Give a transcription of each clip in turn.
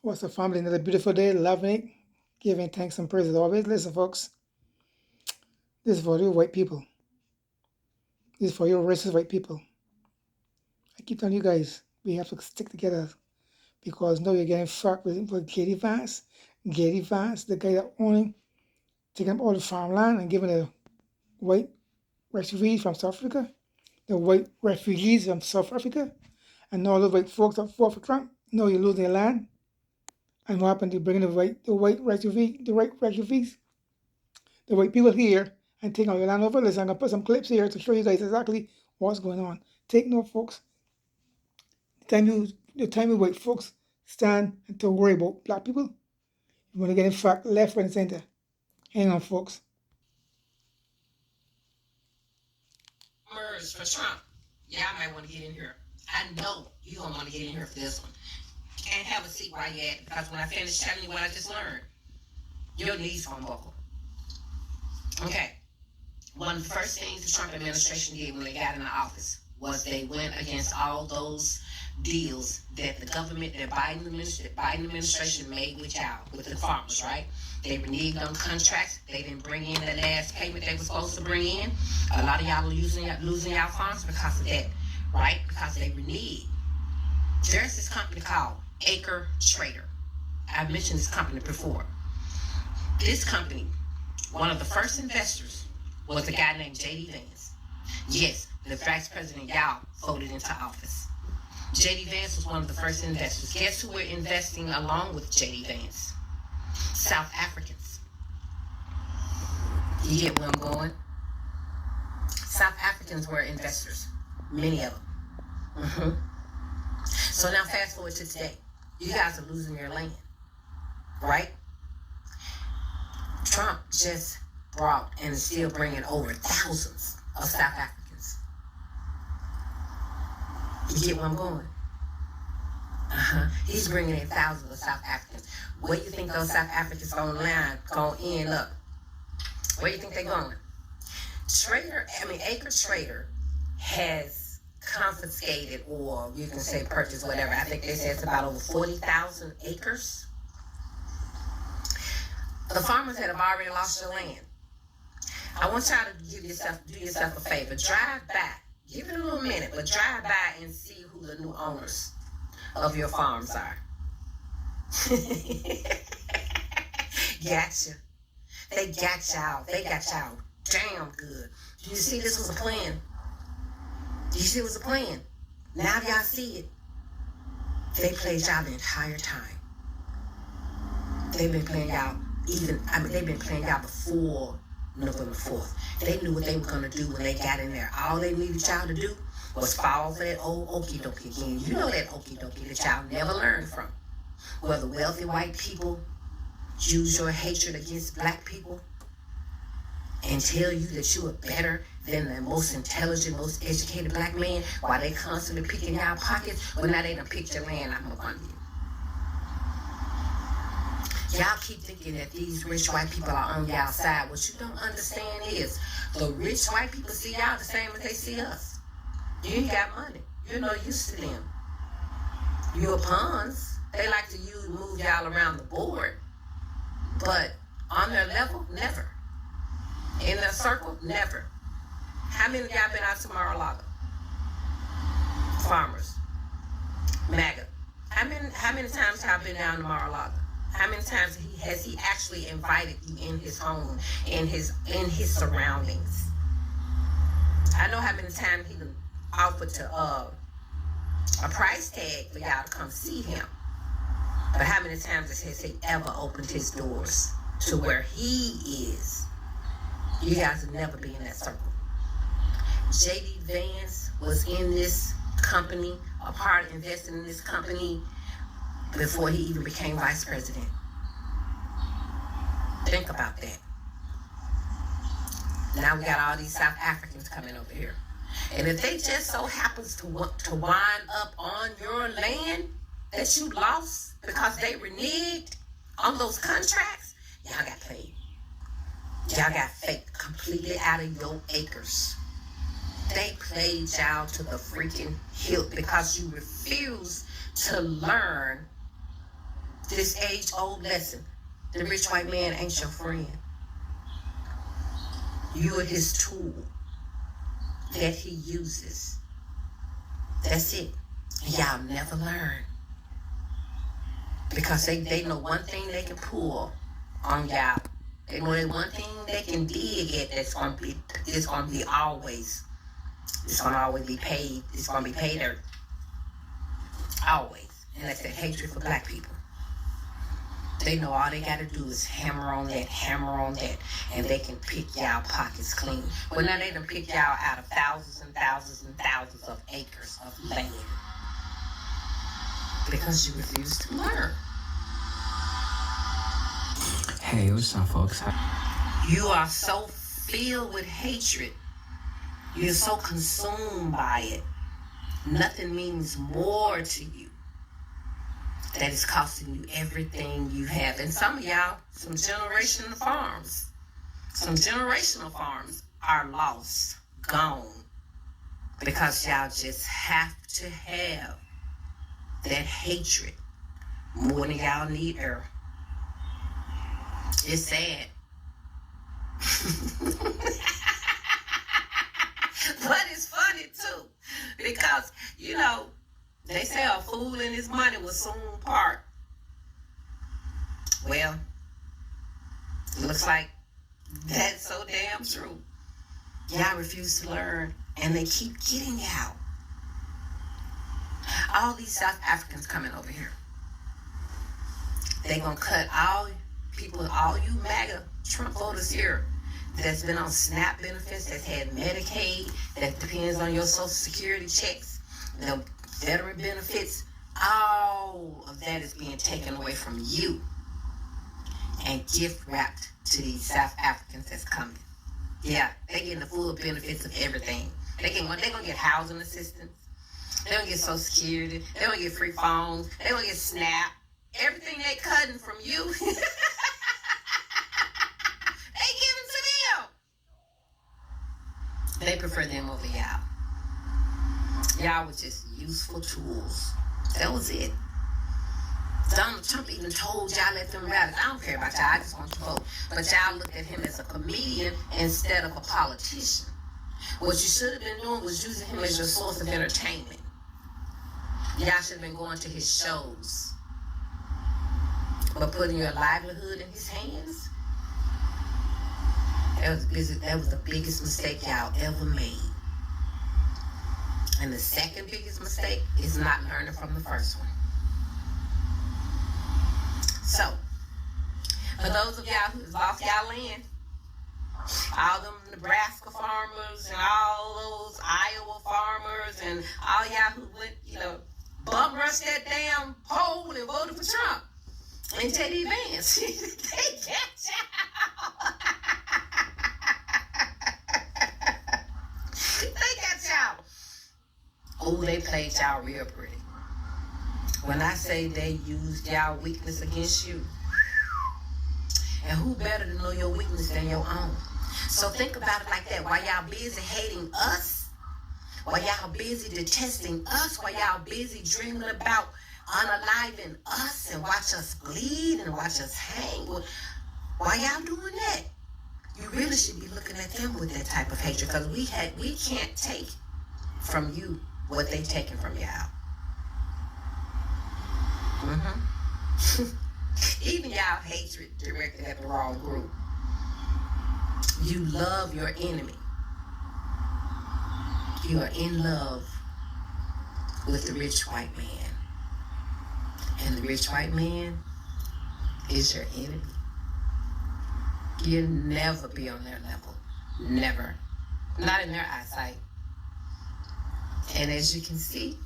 What's the family? Another beautiful day, loving it, giving thanks and praise as always. Listen, folks, this is for you white people. This is for you racist white people. I keep telling you guys, we have to stick together because no, you're getting fucked with Katie Vance. Katie Vance, the guy that owning, taking up all the farmland and giving the white refugees from South Africa, the white refugees from South Africa, and all the white folks that fought for Trump. No, you're losing your land. And what happened to bringing the white refugees, the white people here and taking all your land over? Listen, I'm gonna put some clips here to show you guys exactly what's going on. Take note, folks. The time you white folks stand and to worry about black people, you're gonna get in fact left, right, and center. Hang on, folks. For Trump, y'all might want to get in here. I know you don't want to get in here for this one. And have a seat while you're at it, because when I finish telling you what I just learned, your knees gonna buckle. Okay. One of the first things the Trump administration did when they got in the office was they went against all those deals that the government, the Biden administration made with y'all, with the farmers, right? They reneged on contracts. They didn't bring in the last payment they were supposed to bring in. A lot of y'all are losing y'all farms because of that, right? Because they reneged. There's this company called Acre Trader. I've mentioned this company before. This company, one of the first investors was a guy named J.D. Vance. Yes, the vice president y'all voted into office. J.D. Vance was one of the first investors. Guess who we're investing along with J.D. Vance? South Africans. You get where I'm going? South Africans were investors. Many of them. So now fast forward to today. You guys are losing your land. Right? Trump just brought and is still bringing over thousands of South Africans. You get where I'm going? He's bringing in thousands of South Africans. Where do you think those South Africans gonna end up? Where do you think they're going? Acre Trader has confiscated, or you can say purchased, whatever. I think they say it's about over 40,000 acres. The farmers that have already lost their land. I want y'all to do yourself a favor. Drive by. Give it a little minute, but drive by and see who the new owners of your farms are. Gotcha. They got y'all. They got y'all damn good. Do you see this was a plan? Do you see it was a plan? Now y'all see it. They played y'all the entire time. They've been playing y'all they've been playing y'all before November 4th. They knew what they were going to do when they got in there. All they needed y'all to do was fall for that old okie dokie again. You know that okie dokie that y'all never learned from. Where the wealthy white people use your hatred against black people and tell you that you are better than the most intelligent, most educated black man, while they constantly picking y'all pockets. Well, now they done picked your land out from under you. Y'all keep thinking that these rich white people are on y'all side. What you don't understand is the rich white people see y'all the same as they see us. You ain't got money. You're no use to them. You're pawns. They like to move y'all around the board. But on their level, never. In their circle, never. How many of y'all been out to Mar-a-Lago? Farmers. MAGA. How many times have y'all been down to Mar-a-Lago? How many times has he actually invited you in his home, in his surroundings? I know how many times he offered to a price tag for y'all to come see him. But how many times has he ever opened his doors to where he is? You guys will never be in that circle. J.D. Vance was in this company, a part of investing in this company before he even became vice president. Think about that. Now we got all these South Africans coming over here. And if they just so happens to wind up on your land that you lost because they reneged on those contracts, y'all got played. Y'all got faked completely out of your acres. They played y'all to the freaking hilt because you refuse to learn This age-old lesson. The rich white man ain't your friend. You are his tool that he uses. That's it. Y'all never learn. Because they know one thing they can pull on y'all. They know that one thing they can dig at that's gonna be always. It's gonna always be paid. It's gonna be paid dirt. Always. And that's that hatred for black people. They know all they gotta do is hammer on that, and they can pick y'all pockets clean. Well, now they done pick y'all out of thousands and thousands and thousands of acres of land. Because you refuse to learn. Hey, what's up, folks? You are so filled with hatred. You're so consumed by it. Nothing means more to you. That is costing you everything you have. And some of y'all, some generational farms are lost, gone. Because y'all just have to have that hatred more than y'all need air. It's sad. But it's funny too. Because, they say a fool and his money will soon part. Well, it looks like that's so damn true. Y'all refuse to learn, and they keep getting y'all. All these South Africans coming over here, they gonna cut all you MAGA Trump voters here that's been on SNAP benefits, that's had Medicaid, that depends on your Social Security checks, the veteran benefits. All of that is being taken away from you and gift wrapped to these South Africans that's coming. Yeah, they getting the full benefits of everything. They're gonna get housing assistance. They're gonna get Social Security. They're gonna get free phones. They're gonna get SNAP. Everything they cutting from you, they giving to them. They prefer them over y'all. Y'all was just useful tools. That was it. Donald Trump even told y'all let them rallies. I don't care about y'all. I just want to vote. But y'all looked at him as a comedian instead of a politician. What you should have been doing was using him as your source of entertainment. Y'all should have been going to his shows. But putting your livelihood in his hands, that was the biggest mistake y'all ever made. And the second biggest mistake is not learning from the first one. So, for those of y'all who's lost y'all land, all them Nebraska farmers and all those Iowa farmers and all y'all who went, bum rushed that damn poll and voted for Trump and J.D. Vance, they got y'all. They got y'all. Oh, they played y'all real pretty. When I say they used y'all weakness against you, and who better to know your weakness than your own? So think about it like that. While y'all busy hating us, while y'all busy detesting us, while y'all busy dreaming about unaliving us and watch us bleed and watch us hang, while y'all doing that, you really should be looking at them with that type of hatred, because we can't take from you what they taking from y'all. Even y'all hatred directed at the wrong group. You love your enemy. You are in love with the rich white man. And the rich white man is your enemy. You'll never be on their level. Never. Not in their eyesight. And as you can see,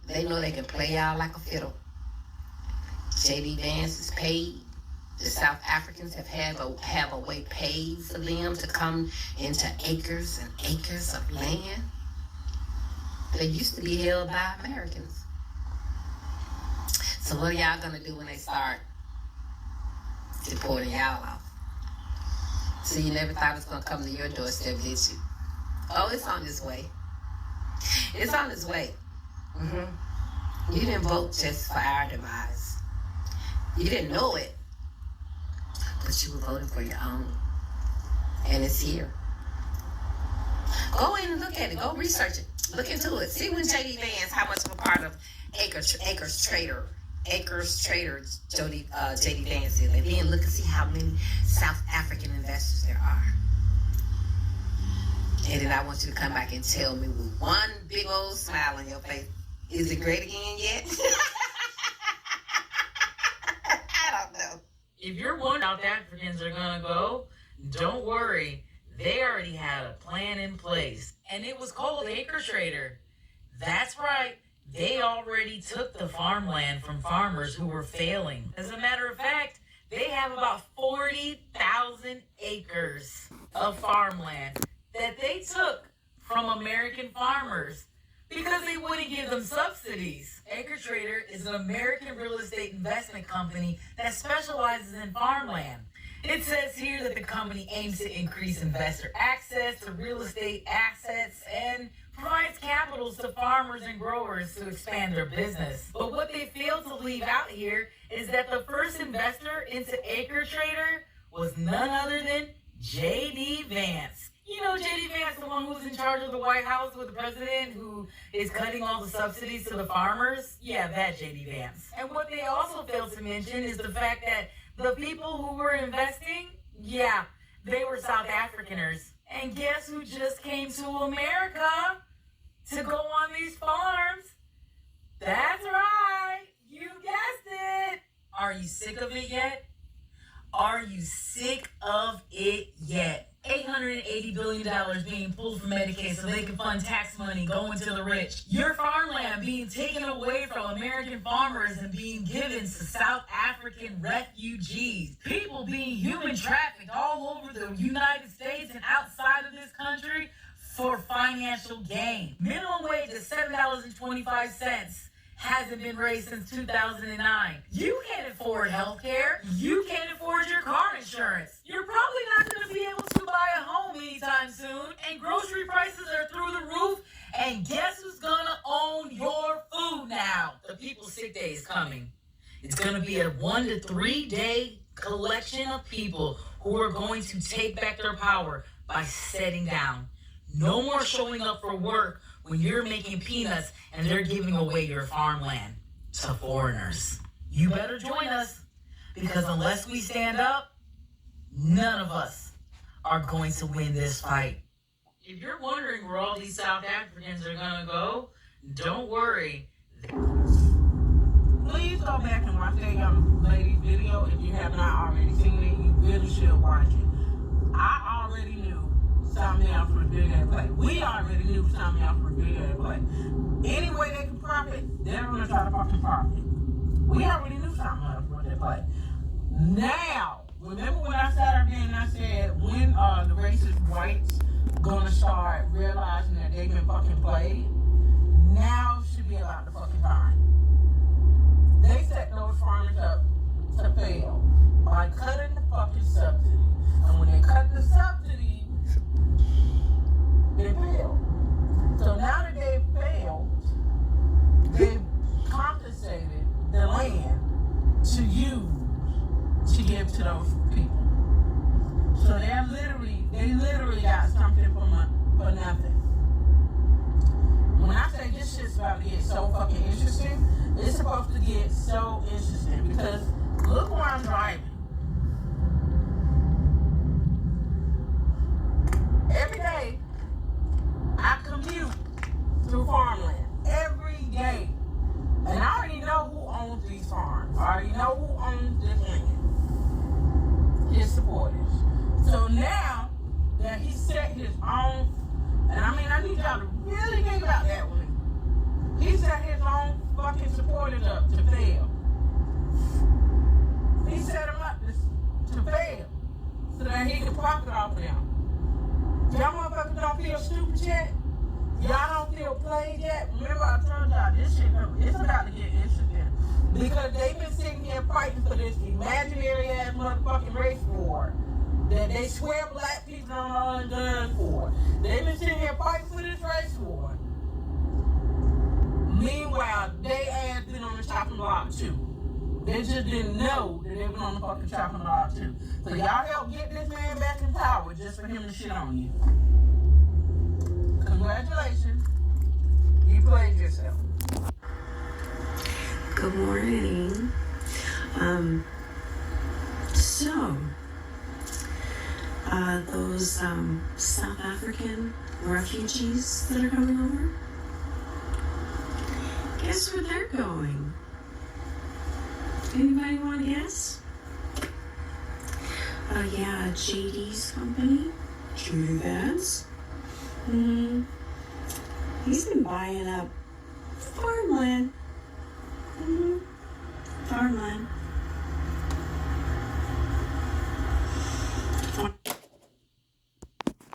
they know they can play y'all like a fiddle. J.D. Vance is paid. The South Africans have a way paid for them to come into acres and acres of land that used to be held by Americans. So what are y'all gonna do when they start deporting y'all off? So you never thought it was gonna come to your doorstep, did you? Oh, it's on its way. It's on its way. You didn't vote just for our demise. You didn't know it, but you were voting for your own. And it's here. Go in and look at it. Go research it. Look into it. See when J.D. Vance, how much of a part of Acres Trader J.D. Vance is. And then look and see how many South African investors there are. And then I want you to come back and tell me with one big old smile on your face, is it great again yet? I don't know. If you're wondering how South Africans are going to go, don't worry. They already had a plan in place. And it was called Acre Trader. That's right. They already took the farmland from farmers who were failing. As a matter of fact, they have about 40,000 acres of farmland that they took from American farmers because they wouldn't give them subsidies. Acre Trader is an American real estate investment company that specializes in farmland. It says here that the company aims to increase investor access to real estate assets and provides capitals to farmers and growers to expand their business. But what they fail to leave out here is that the first investor into Acre Trader was none other than J.D. Vance. You know J.D. Vance, the one who's in charge of the White House with the president who is cutting all the subsidies to the farmers? Yeah, that J.D. Vance. And what they also fail to mention is the fact that the people who were investing, yeah, they were South Africaners. And guess who just came to America to go on these farms? That's right. You guessed it. Are you sick of it yet? Are you sick of it yet? $880 billion being pulled from Medicaid so they can fund tax money going to the rich. Your farmland being taken away from American farmers and being given to South African refugees. People being human trafficked all over the United States and outside of this country for financial gain. Minimum wage is $7.25. Hasn't been raised since 2009. You can't afford health care. You can't afford your car insurance. You're probably not going to be able to buy a home anytime soon. And grocery prices are through the roof. And guess who's going to own your food now? The People's Sick Day is coming. It's going to be a 1 to 3 day collection of people who are going to take back their power by setting down. No more showing up for work when you're making peanuts and they're giving away your farmland to foreigners. You better join us, because unless we stand up, none of us are going to win this fight. If you're wondering where all these South Africans are going to go, don't worry. Please go back and watch that young lady's video. If you have not already seen it, you really should watch it. I already knew something else was big at play. We already knew something else was big at play. Any way they can profit, they're going to try to fucking profit. We already knew something else was at play. Now, remember when I sat up there and I said, when the racist whites going to start realizing that they've been fucking played? Now should be about the fucking time. They set those farmers up to fail by cutting the fucking subsidy. And when they cut the subsidy, they failed. So now that they've failed, they've compensated the land to use to give to those people. So they literally got something for nothing. When I say this shit's about to get so fucking interesting, it's supposed to get so interesting because look where I'm driving. Every day, I commute through farmland. Every day. And I already know who owns these farms. I already know who owns this land. His supporters. So now that he set his own, and I mean, I need y'all to really think about that with me. He set his own fucking supporters up to fail. He set them up to fail so that he can profit off of them. Y'all motherfuckers don't feel stupid yet? Y'all don't feel played yet? Remember I told y'all this shit, it's about to get interesting. Because they've been sitting here fighting for this imaginary ass motherfucking race war that they swear black people don't own guns for. They've been sitting here fighting for this race war. Meanwhile, they ass been on the chopping block too. They just didn't know that they been on the fucking chopping block too. So y'all help get this man back in power just for him to shit on you. Congratulations. You played yourself. Good morning. So, those South African refugees that are coming over, guess where they're going? Anybody want to guess? Yeah, JD's company, JD Vance. He's been buying up farmland. Farmland.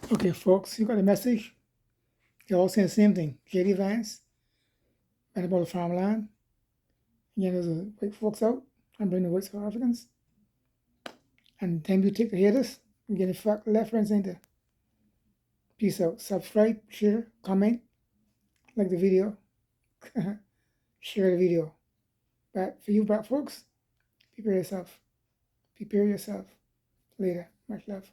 Okay, folks, you got the message. They're all saying the same thing. JD Vance, and about the farmland. You know, the white folks out and bring the white South Africans. And then you take the haters, you get the fuck left, right, and center. Peace out. Subscribe, share, comment, like the video, share the video. But for you black folks, prepare yourself. Prepare yourself. Later. Much love.